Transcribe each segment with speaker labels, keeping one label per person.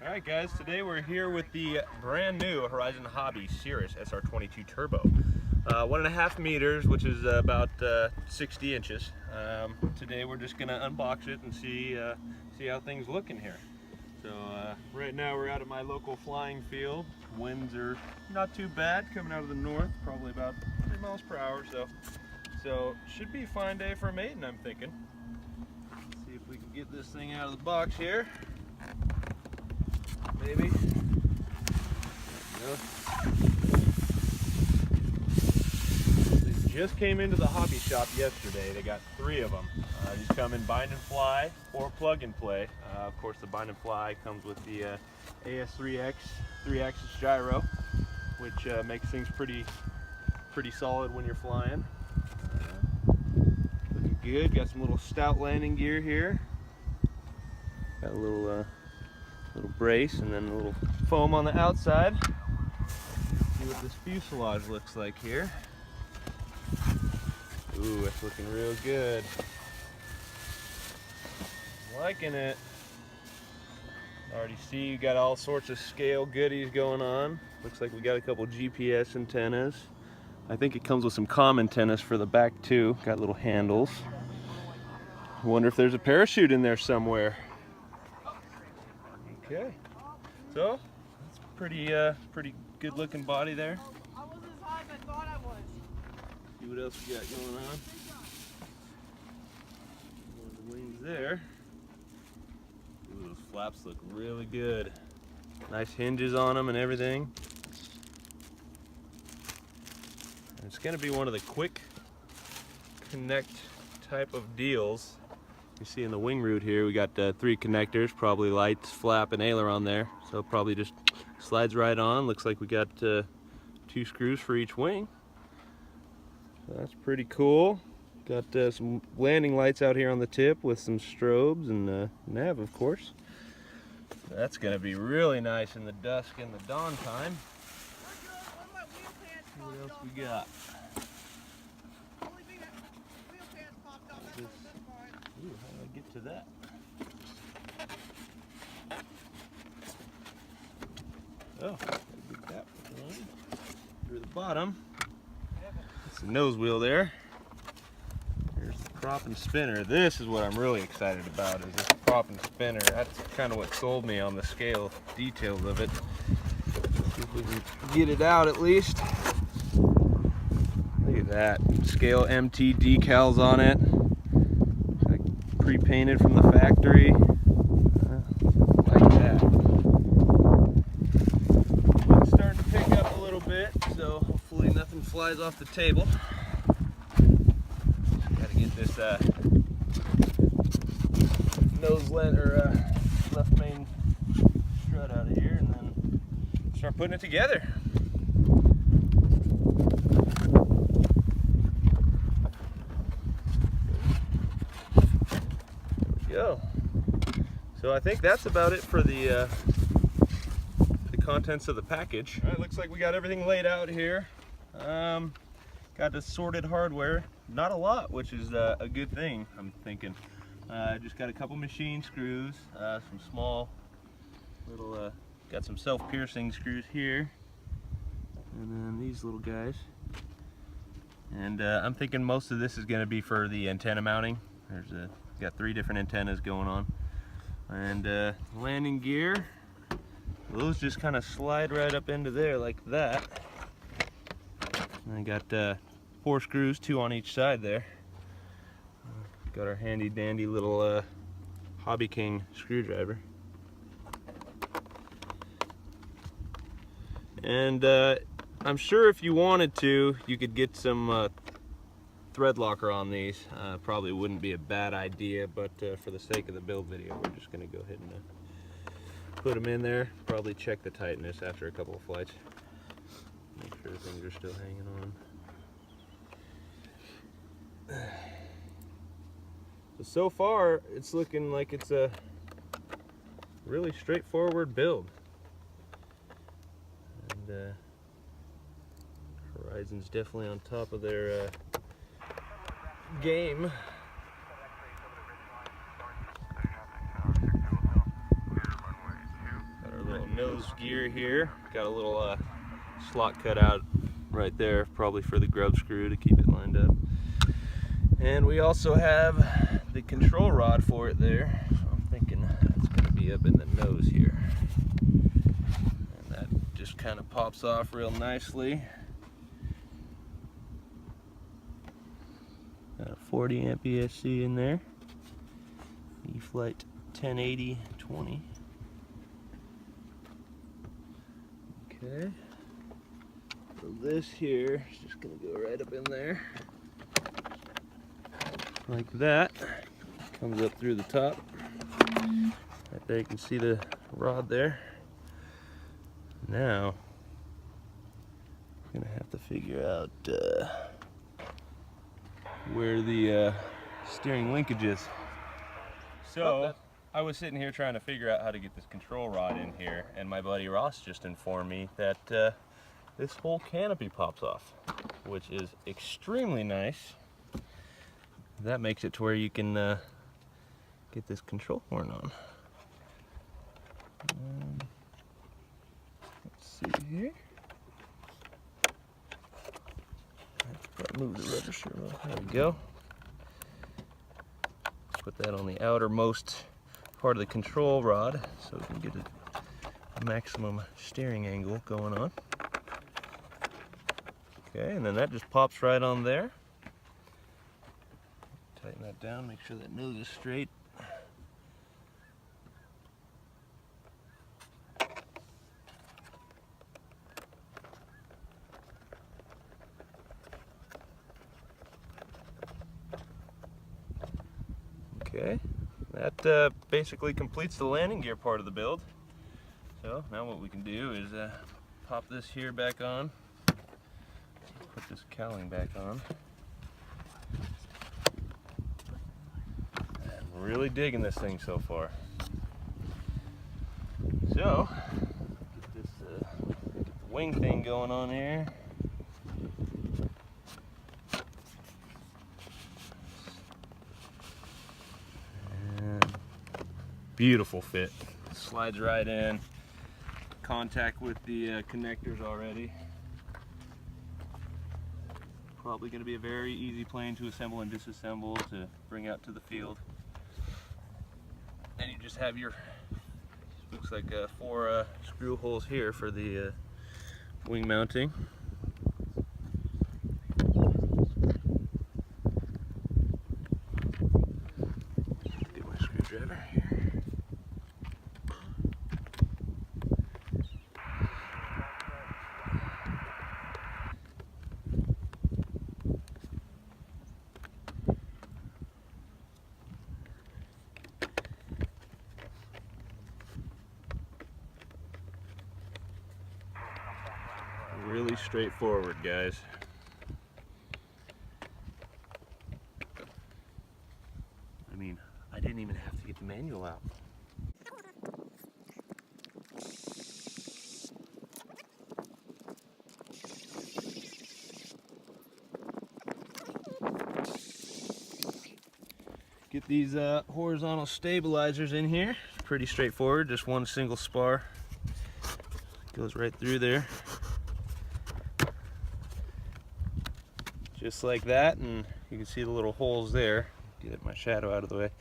Speaker 1: Alright guys, today we're here with the brand new Horizon Hobbies Cirrus SR22 Turbo. 1.5 meters, which is about 60 inches. Today we're just going to unbox it and see how things look in here. So right now we're out at my local flying field. Winds are not too bad coming out of the north, probably about 3 miles per hour. So should be a fine day for a maiden, I'm thinking. Let's see if we can get this thing out of the box here. Maybe. They just came into the hobby shop yesterday. They got 3 of them. These come in bind and fly or plug and play. Of course, the bind and fly comes with the AS3X 3-axis gyro, which makes things pretty solid when you're flying. Looking good. Got some little stout landing gear here. Got a little brace and then a little foam on the outside. See what this fuselage looks like here. Ooh, it's looking real good. Liking it. Already see you got all sorts of scale goodies going on. Looks like we got a couple GPS antennas. I think it comes with some comm antennas for the back too. Got little handles. I wonder if there's a parachute in there somewhere. Okay, so that's pretty good looking body there.
Speaker 2: I wasn't as high as I thought I was.
Speaker 1: See what else we got going on. One of the wings there. Ooh, those flaps look really good. Nice hinges on them and everything. And it's going to be one of the quick connect type of deals. You see in the wing root here, we got 3 connectors, probably lights, flap, and aileron there. So it probably just slides right on. Looks like we got 2 screws for each wing. So that's pretty cool. Got some landing lights out here on the tip with some strobes and nav, of course. That's going to be really nice in the dusk and the dawn time. What else we got? Ooh, how do I get to that? Oh, gotta get that one through the bottom. It's the nose wheel there. Here's the prop and spinner. This is what I'm really excited about, is this prop and spinner. That's kind of what sold me on the scale details of it. See if we can get it out at least. Look at that. Scale MT decals on it. Pre-painted from the factory. Like that. It's starting to pick up a little bit, so hopefully nothing flies off the table. Got to get this nose lent or left main strut out of here, and then start putting it together. Go. So I think that's about it for the contents of the package. All right, looks like we got everything laid out here. Got the sorted hardware. Not a lot, which is a good thing, I'm thinking. Just got a couple machine screws, some small little, got some self-piercing screws here, and then these little guys. And I'm thinking most of this is going to be for the antenna mounting. Got 3 different antennas going on, and landing gear, those just kind of slide right up into there like that. And I got 4 screws, 2 on each side there. Got our handy dandy little Hobby King screwdriver, and I'm sure if you wanted to, you could get some thread locker on these. Probably wouldn't be a bad idea, but for the sake of the build video, we're just going to go ahead and put them in there. Probably check the tightness after a couple of flights. Make sure things are still hanging on. So far, it's looking like it's a really straightforward build. And Horizon's definitely on top of their game. Got our nose gear here. Got a little slot cut out right there, probably for the grub screw to keep it lined up. And we also have the control rod for it there. So I'm thinking that's going to be up in the nose here. And that just kind of pops off real nicely. Got a 40 amp ESC in there. E-Flight 1080-20. Okay. So this here is just going to go right up in there. Like that. Comes up through the top. Right there you can see the rod there. Now, I'm going to have to figure out where the steering linkage is. So, I was sitting here trying to figure out how to get this control rod in here, and my buddy Ross just informed me that this whole canopy pops off, which is extremely nice. That makes it to where you can get this control horn on. Let's see here. Move the register. There we go. Put that on the outermost part of the control rod so we can get a maximum steering angle going on. Okay, and then that just pops right on there. Tighten that down, make sure that nose is straight. Okay, that basically completes the landing gear part of the build. So now what we can do is pop this here back on, put this cowling back on. I'm really digging this thing so far. So, get this wing thing going on here. Beautiful fit. Slides right in. Contact with the connectors already. Probably going to be a very easy plane to assemble and disassemble to bring out to the field. And you just have your, looks like 4 screw holes here for the wing mounting. Get my screwdriver here. Really straightforward, guys. I mean, I didn't even have to get the manual out. Get these horizontal stabilizers in here. It's pretty straightforward, just one single spar. Goes right through there. Just like that, and you can see the little holes there. Get my shadow out of the way.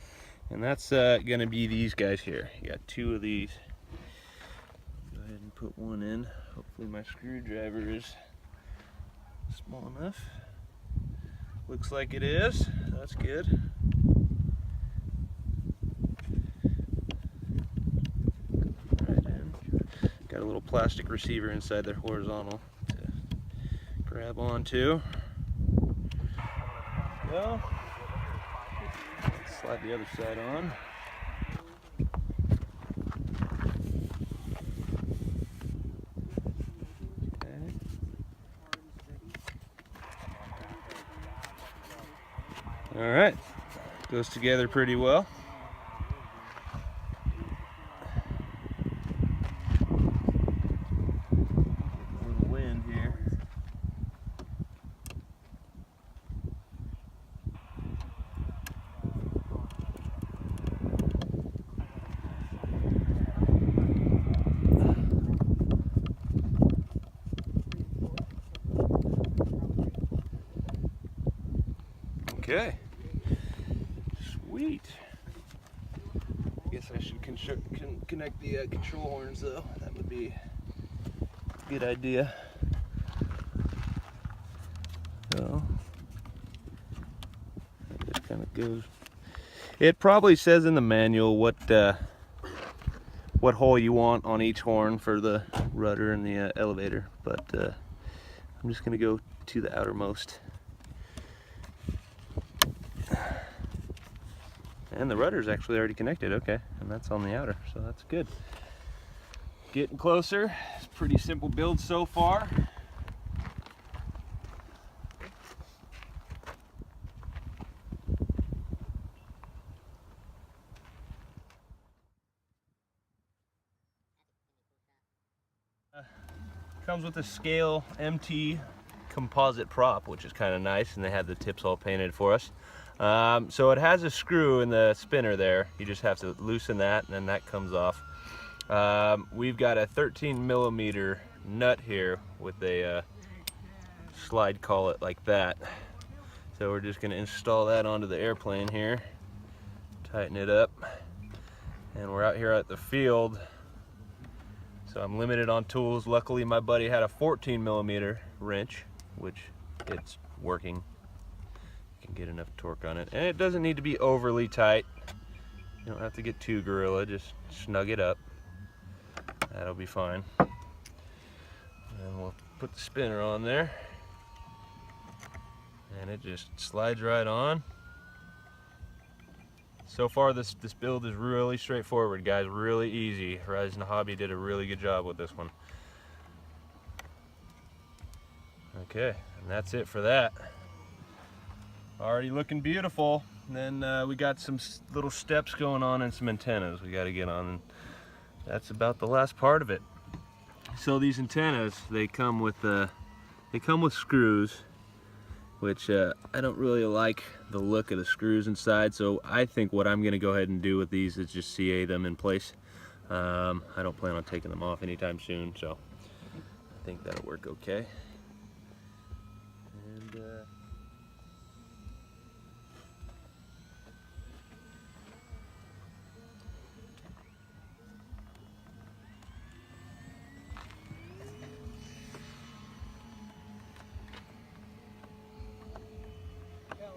Speaker 1: And that's going to be these guys here. You got 2 of these. Go ahead and put one in. Hopefully my screwdriver is small enough. Looks like it is. That's good. Right in. Got a little plastic receiver inside their horizontal to grab onto. Well, let's slide the other side on. Okay. All right, goes together pretty well. A little wind here. Okay. Sweet. I guess I should connect the control horns though. That would be a good idea. So it just kind of goes. It probably says in the manual what hole you want on each horn for the rudder and the elevator, but I'm just gonna go to the outermost. And the rudder's actually already connected, okay, and that's on the outer, so that's good. Getting closer. It's a pretty simple build so far. Comes with a scale MT composite prop, which is kind of nice, and they had the tips all painted for us. So it has a screw in the spinner there. You just have to loosen that, and then that comes off. We've got a 13mm nut here with a slide collet like that. So we're just going to install that onto the airplane here, tighten it up, and we're out here at the field. So I'm limited on tools. Luckily my buddy had a 14mm wrench, which it's working. You can get enough torque on it. And it doesn't need to be overly tight. You don't have to get too gorilla, just snug it up. That'll be fine. And we'll put the spinner on there. And it just slides right on. So far this build is really straightforward, guys, really easy. Horizon Hobby did a really good job with this one. Okay, and that's it for that. Already looking beautiful. And then we got some little steps going on and some antennas we got to get on. And that's about the last part of it. So these antennas, they come with screws, which I don't really like the look of the screws inside, so I think what I'm going to go ahead and do with these is just CA them in place. I don't plan on taking them off anytime soon, so I think that'll work okay. And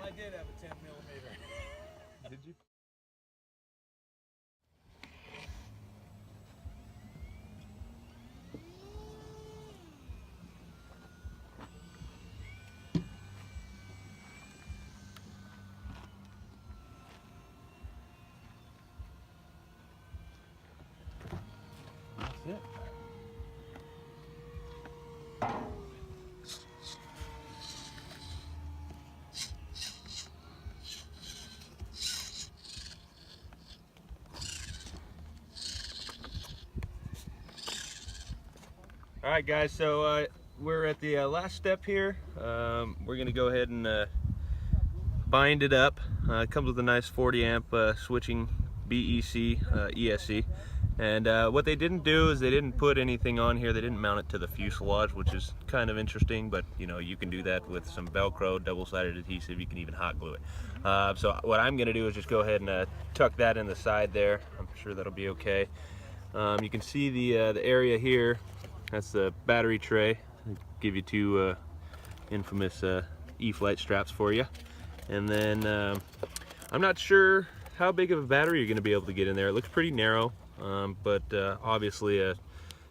Speaker 3: I did have a 10mm.
Speaker 1: did you? That's it. All right, guys, so we're at the last step here. We're gonna go ahead and bind it up. It comes with a nice 40 amp switching BEC ESC. And what they didn't do is they didn't put anything on here. They didn't mount it to the fuselage, which is kind of interesting, but you know, you can do that with some Velcro, double-sided adhesive. You can even hot glue it. So what I'm gonna do is just go ahead and tuck that in the side there. I'm sure that'll be okay. You can see the area here. That's the battery tray. I'll give you two infamous E-flight straps for you. And then I'm not sure how big of a battery you're going to be able to get in there. It looks pretty narrow, but obviously a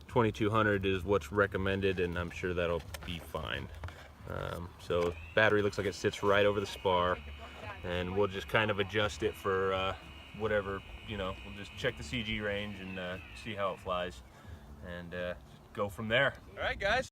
Speaker 1: 2200 is what's recommended, and I'm sure that'll be fine. So battery looks like it sits right over the spar, and we'll just kind of adjust it for whatever, you know, we'll just check the CG range and see how it flies, and go from there. All right, guys.